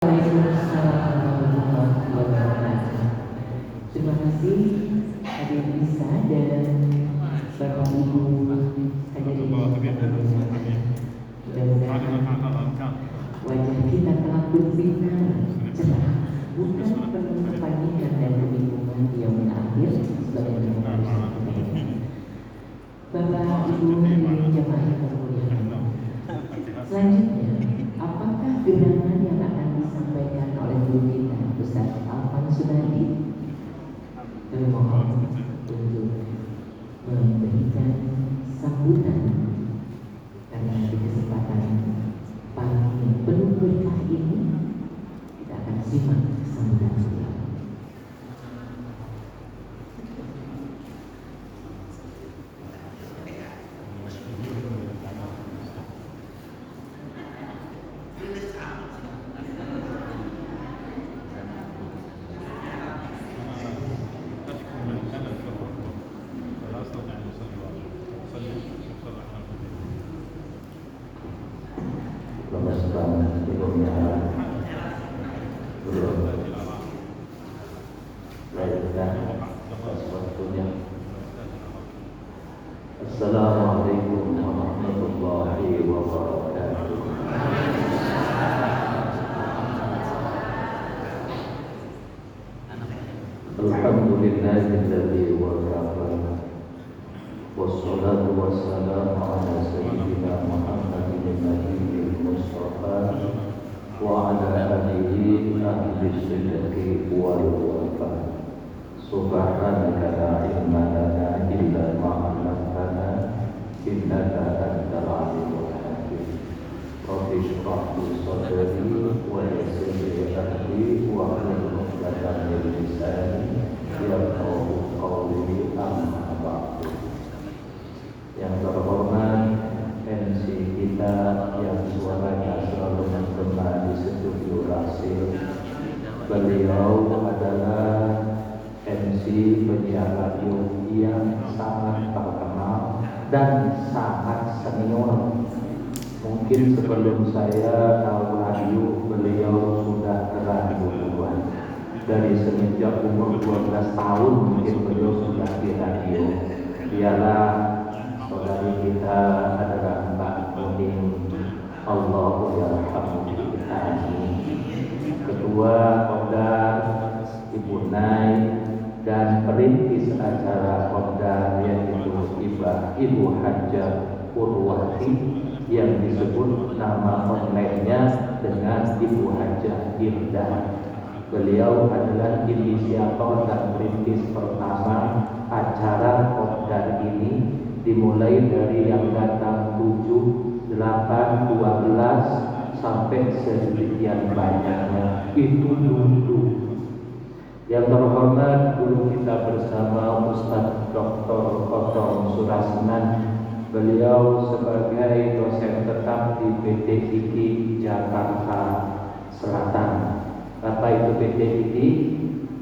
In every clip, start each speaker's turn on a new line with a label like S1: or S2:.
S1: Waalaikumsalam warahmatullahi wabarakatuh. Terima kasih Hadir Bisa dan Bapak Ibu hadirin sekalian. Mudah-mudahan wajah kita telah bersinar cerah, bukan penuh kepanikan dan kebingungan di yaumil akhir sebagaimana Bapak Ibu hadirin jamaah yang termuliakan. Selanjutnya, apakah gerangan yang akan disampaikan oleh guru kita Ustaz Alvan Sunardi? Termohon untuk memberikan sambutan karena di kesempatan pagi penuh berkah ini kita akan simak sambutan beliau.
S2: Assalamualaikum warahmatullahi wabarakatuh. Alhamdulillahilladzi wakafa wassalatu wassalamu ala sayyidina Muhammadin nabiyil mustafa wa ala alihi ahli sidqi wal wafa. Subhanaka la ilma lana illa ma 'allamtana innaka antal alimul hakim. Rabbi shrah li sadri wa yassir li amri wa hlul 'uqdatam min lisani yafqahu qawli amma ba'du. Yang terhormat MC kita yang suaranya selalu menggema di studio Rasil, beliau adalah MC penyiar radio yang sangat terkenal dan sangat senior. Mungkin sebelum saya tahu radio, beliau sudah ke radio duluan. Dari semenjak umur 12 tahun mungkin beliau sudah di radio. Dialah saudari kita adalah Mbak Nuning, Allahu yarhamu Ketua Kodar Ibu Nai dan perintis acara Kodar yaitu Ibu Hajjah Purwati yang disebut nama online-nya dengan Ibu Hajjah Irdah. Beliau adalah inisiator dan perintis pertama acara Kodar ini, dimulai dari yang datang 7, 8, 12 sampai sekian banyaknya. Itu dulu. Yang terhormat guru kita bersama Ustaz Dr. Otong Surasman, beliau sebagai dosen tetap di PT IKI Jakarta Selatan. Apa itu PT IKI?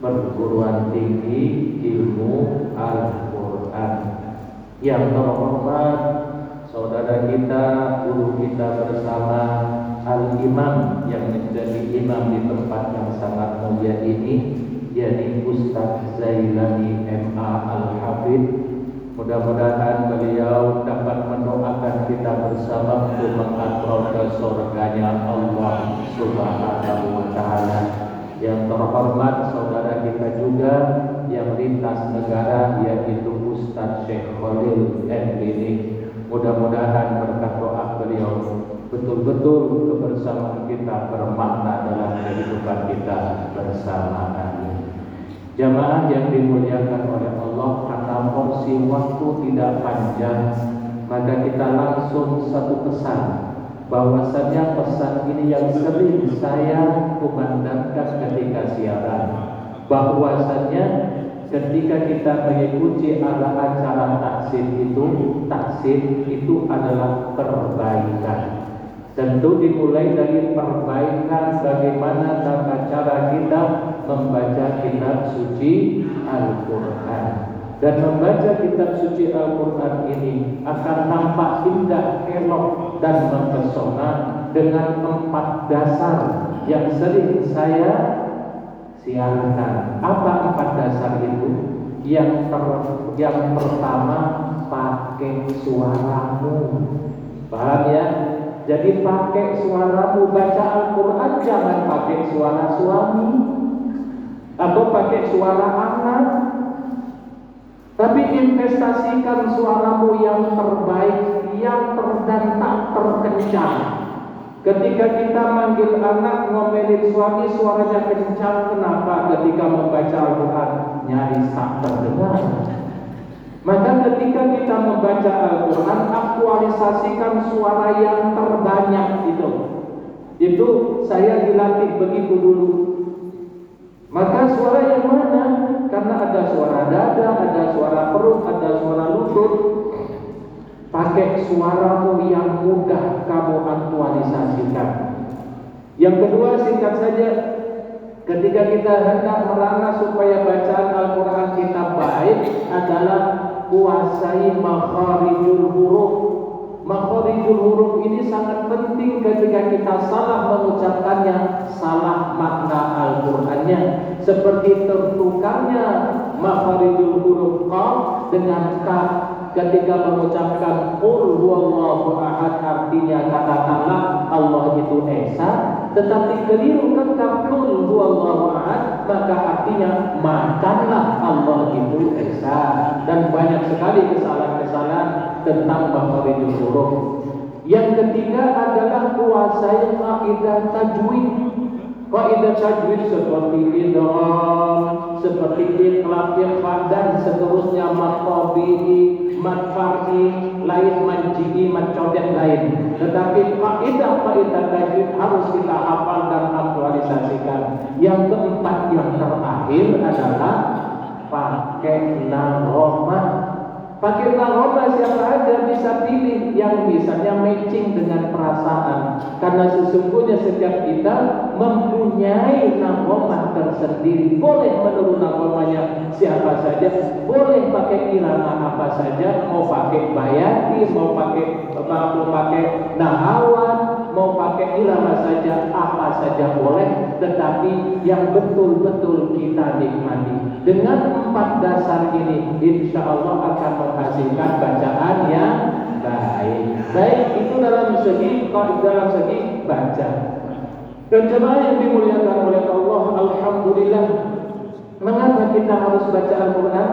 S2: Perguruan Tinggi Ilmu Al-Quran. Yang terhormat saudara kita, guru kita bersama Al-Imam yang menjadi imam di tempat yang sangat mulia ini, yakni Ustaz Zailani MA Al-Hafidh. Mudah-mudahan beliau dapat mendoakan kita bersama untuk mengatrol ke surganya Allah Subhanahu wa Ta'ala. Yang terhormat saudara kita juga yang lintas negara, yaitu Ustaz Syekh Khalil M. Mudah-mudahan berkat doa beliau betul-betul kebersamaan kita bermakna dalam kehidupan kita bersama. Jamaah yang dimuliakan oleh Allah, karena porsi waktu tidak panjang, maka kita langsung satu pesan, bahwasanya pesan ini yang sering saya kumandangkan ketika siaran, bahwasanya ketika kita mengikuti acara taksim itu adalah perbaikan. Tentu dimulai dari perbaikan bagaimana tata cara kita membaca kitab suci Al-Quran. Dan membaca kitab suci Al-Quran ini akan nampak indah, elok, dan mempesona dengan 4 dasar yang sering saya siarkan. Apa 4 dasar itu? Yang pertama, pakai suaramu. Paham ya? Jadi pakai suaramu, baca Al-Quran jangan pakai suara suami atau pakai suara anak, tapi investasikan suaramu yang terbaik, yang dan tak terkencang. Ketika kita manggil anak, ngomelin suami, suaranya kencang. Kenapa? Ketika membaca Al-Quran nyaris tak terdengar. Maka ketika kita membaca Al-Quran, aktualisasikan suara yang terbanyak itu. Itu saya dilatih begitu dulu. Maka suara yang mana? Karena ada suara dada, ada suara perut, ada suara lutut. Pakai suaramu yang mudah kamu aktualisasikan. Yang kedua, singkat saja, ketika kita hendak merana supaya bacaan Al-Quran kita baik adalah kuasai makharijul huruf. Makharijul huruf ini sangat penting. Ketika kita salah mengucapkannya, salah makna Al-Qurannya. Seperti tertukarnya makharijul huruf qaf dengan kaf. Ketika mengucapkan qul huwallahu ahad, artinya katakanlah Allah itu esa, tetapi keliru kata qul huwallahu ahad, maka artinya makanlah Allah itu esa. Dan banyak sekali kesalahan-kesalahan tentang makharijul huruf. Yang ketiga adalah kuasai kaidah tajwid. Kaidah tajwid seperti idgham, seperti iqlab, ikhfa dan seterusnya, maqabihi, matfar'i, lain manji'i, matcodet lain. Tetapi kaidah tajwid harus kita hafal dan aktualisasikan. Yang keempat, yang terakhir adalah pakai naghomah. Pakai naghomah siapa aja bisa pilih yang misalnya matching dengan perasaan. Karena sesungguhnya setiap kita mempunyai naghomah tersendiri. Boleh menurut naghomahnya siapa saja, boleh pakai irama apa saja, mau pakai bayati, mau pakai nahawan, mau pakai irama saja, apa saja boleh. Tetapi yang betul-betul kita nikmati. Dengan 4 dasar ini, insya Allah akan menghasilkan bacaan yang baik. Baik itu dalam segi baca. Dan jemaah yang dimuliakan oleh Allah, alhamdulillah. Mengapa kita harus baca Al-Quran?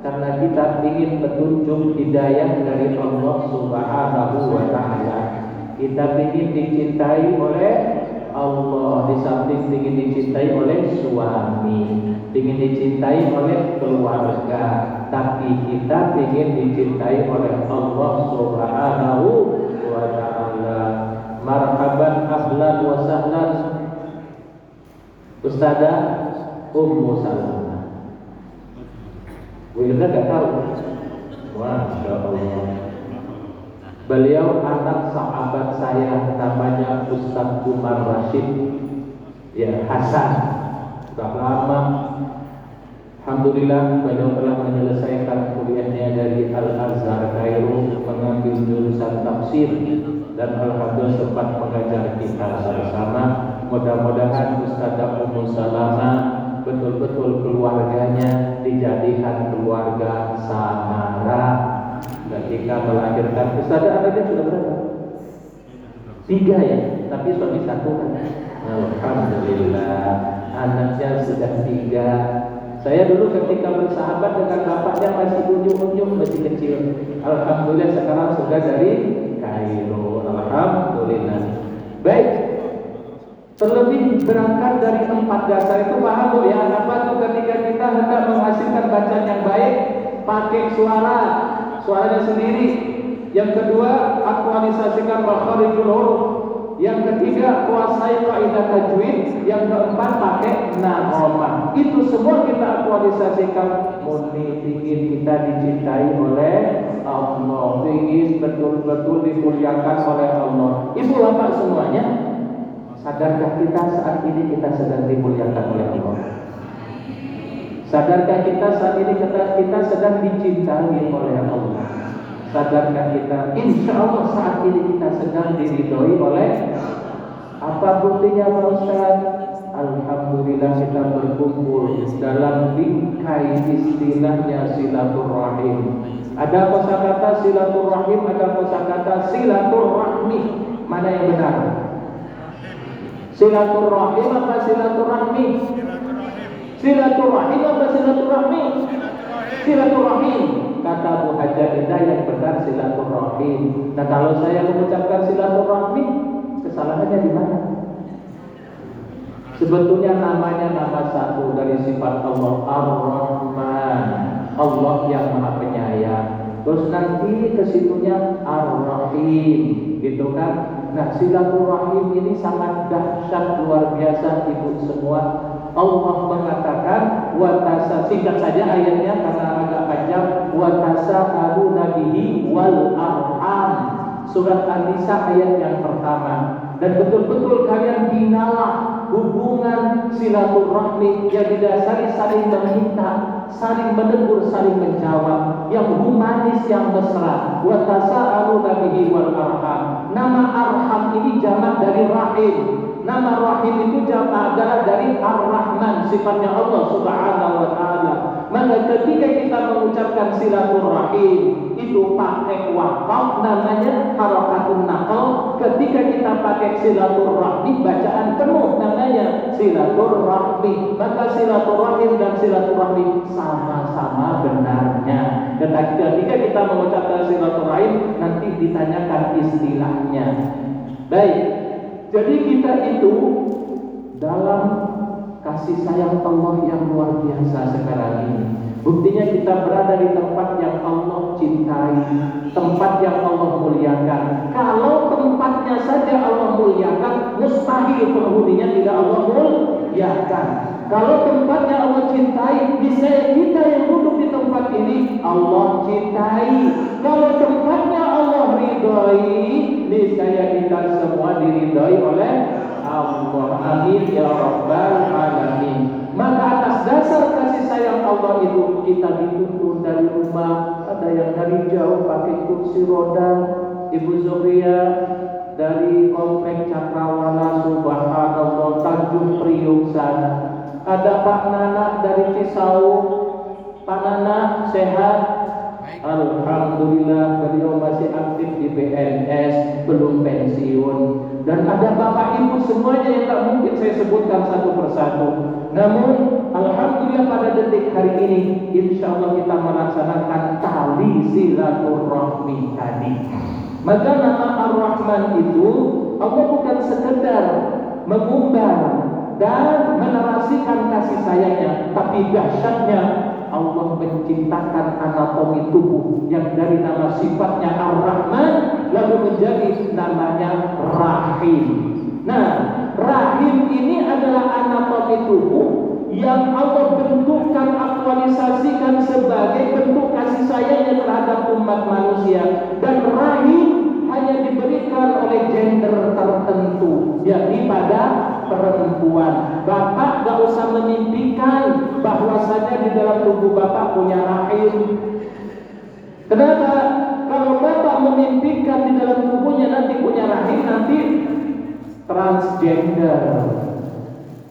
S2: Karena kita ingin petunjuk hidayah dari Allah Subhanahu wa Ta'ala. Kita ingin dicintai oleh Allah, di samping ingin dicintai oleh suami, ingin dicintai oleh keluarga, tapi kita ingin dicintai oleh Allah Subhanahu wa Ta'ala. Marhaban ahlan wa sahlan Ustazah Ummu Salamah. Kita gak tahu. Masya Allah. Beliau anak sahabat saya, namanya Ustaz Umar Rashid ya Hasan. Sudah lama. Alhamdulillah beliau telah menyelesaikan kuliahnya dari Al-Azhar Kairo, mengambil jurusan tafsir, dan alhamdulillah sempat mengajar kita bersama. Mudah-mudahan Ustazah Ummu Salamah betul-betul keluarganya dijadikan keluarga samara. Ketika melahirkan, Ustazah anaknya sudah berapa? 3 ya, tapi suami 1 kan. Alhamdulillah anaknya sudah 3. Saya dulu ketika bersahabat dengan bapaknya masih unyu-unyu, masih kecil. Alhamdulillah sekarang sudah dari Kairo. Alhamdulillah. Baik. Terlebih berangkat dari 4 dasar itu, paham Bu ya? Apa tuh ketika kita hendak menghasilkan bacaan yang baik, pakai suaranya sendiri. Yang kedua, aktualisasikan makharijul huruf. Yang ketiga, kuasai kaidah tajwid. Yang keempat, pakai naghomah. Itu semua kita aktualisasikan. Murni ingin kita dicintai oleh Allah, ingin betul-betul dimuliakan oleh Allah. Ibu bapak semuanya, sadarkah kita saat ini kita sedang dimuliakan oleh Allah? Sadarkah kita saat ini kita sedang dicintai oleh Allah? Sadarkah kita insya Allah saat ini kita sedang diridhoi oleh? Apa buktinya Pak Ustaz? Alhamdulillah kita berkumpul dalam bingkai istilahnya silaturahim. Ada kosakata silaturahim, ada kosakata silaturahmi. Mana yang benar? Silaturahim apa silaturahmi? Silaturahim apa silaturahmi? Silaturahim. Kata Bu Haja Indah yang benar silaturahim. Nah kalau saya mengucapkan silaturahmi, kesalahannya di mana? Sebetulnya namanya nama satu dari sifat Allah, Ar-Rahman, Allah yang Maha Penyayang. Terus nanti kesitunya Ar-Rahim, gitu kan? Nah silaturahim ini sangat dahsyat, luar biasa ibu semua. Allah mengatakan watasa, singkat saja ayatnya karena agak panjang, watasa'alu nabihi wal arham. Surat An-Nisa ayat yang pertama. Dan betul-betul kalian binalah hubungan silaturahmi yang didasari saling meminta, saling menegur, saling menjawab, yang humanis, yang mesra. Wa tasa'aluna bihi wal arham. Nama arham ini jamak dari rahim. Nama rahim itu jamak adalah dari Ar-Rahman, sifatnya Allah Subhanahu wa taala. Maka ketika kita mengucapkan silaturahim itu pakai waqaf, namanya harakatun naqal. Ketika kita pakai silaturahmi, bacaan penuh, namanya silaturahmi. Maka silaturahim dan silaturahmi sama-sama benarnya. Ketika kita mengucapkan silaturahim, nanti ditanyakan istilahnya. Baik, jadi kita itu dalam kasih sayang Allah yang luar biasa sekarang ini. Buktinya kita berada di tempat yang Allah cintai, tempat yang Allah muliakan. Kalau tempatnya saja Allah muliakan, mustahil penghuninya tidak Allah muliakan. Kalau tempatnya Allah cintai, bisa kita yang duduk di tempat ini Allah cintai. Kalau tempatnya Allah ridhoi, niscaya kita semua diridhoi oleh Allah. Amin ya rabbal alamin. Maka atas dasar kasih sayang Allah itu kita dituntun dari rumah. Ada yang dari jauh pakai kursi roda. Ibu Zuhria dari komplek Cakrawala, subhanallah, Tanjung Priok sana. Ada Pak Nana dari Cisauk. Pak Nana sehat? Alhamdulillah, beliau masih aktif di BNS, belum pensiun. Dan ada bapak ibu semuanya yang tak mungkin saya sebutkan satu persatu. Namun alhamdulillah pada detik hari ini, insya Allah kita melaksanakan tali silaturahmi tadi. Maka nama Ar-Rahman itu Allah bukan sekedar mengumbar dan menarasikan kasih sayangnya, tapi dahsyatnya Allah menciptakan anatomi tubuh yang dari nama sifatnya Ar-Rahman lalu menjadi namanya Rahim. Nah, Rahim ini adalah anatomi tubuh yang Allah bentukkan, aktualisasikan sebagai bentuk kasih sayangnya terhadap umat manusia. Dan Rahim hanya diberikan oleh gender tertentu, yakni pada perempuan. Bapak gak usah memimpikan bahwasanya di dalam tubuh bapak punya rahim. Kenapa? Kalau bapak memimpikan di dalam tubuhnya nanti punya rahim, nanti transgender,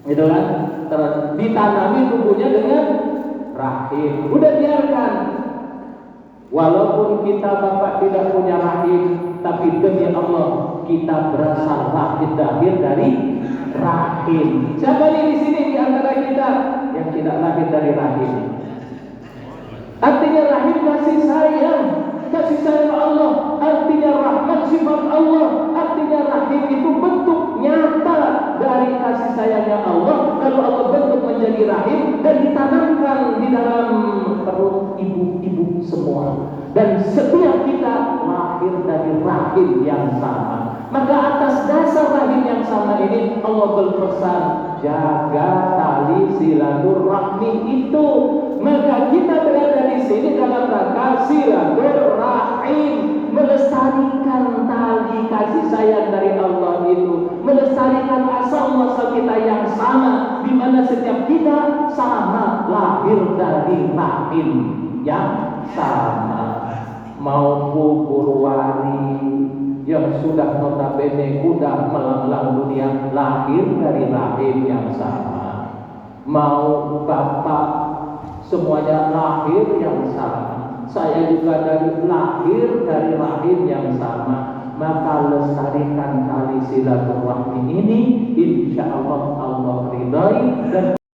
S2: gitu kan? Ditanami tubuhnya dengan rahim. Udah biarkan. Walaupun kita bapak tidak punya rahim, tapi demi Allah kita berasal lahir dari rahim. Siapa nih di sini di antara kita yang tidak lahir dari rahim? Artinya rahim kasih sayang Allah. Artinya rahmat sifat Allah. Artinya rahim itu bentuk nyata dari kasih sayangnya Allah. Lalu Allah bentuk menjadi rahim dan ditanamkan di dalam perut ibu-ibu semua. Dan setiap kita lahir dari rahim yang sama. Maka atas dasar rahim yang sama ini Allah berpesan, jaga tali silaturahmi itu. Maka kita berada di sini dalam rangka silaturahim, melestarikan tali kasih sayang dari Allah itu, melestarikan asal muasal kita yang sama, di mana setiap kita sama lahir dari rahim yang sama. Mau Purwari yang sudah notabene udah melanglang dunia lahir dari rahim yang sama, mau bapak semuanya lahir yang sama, saya juga lahir dari rahim yang sama, maka lestarikan tali silaturahmi ini, insya Allah Allah ridai dan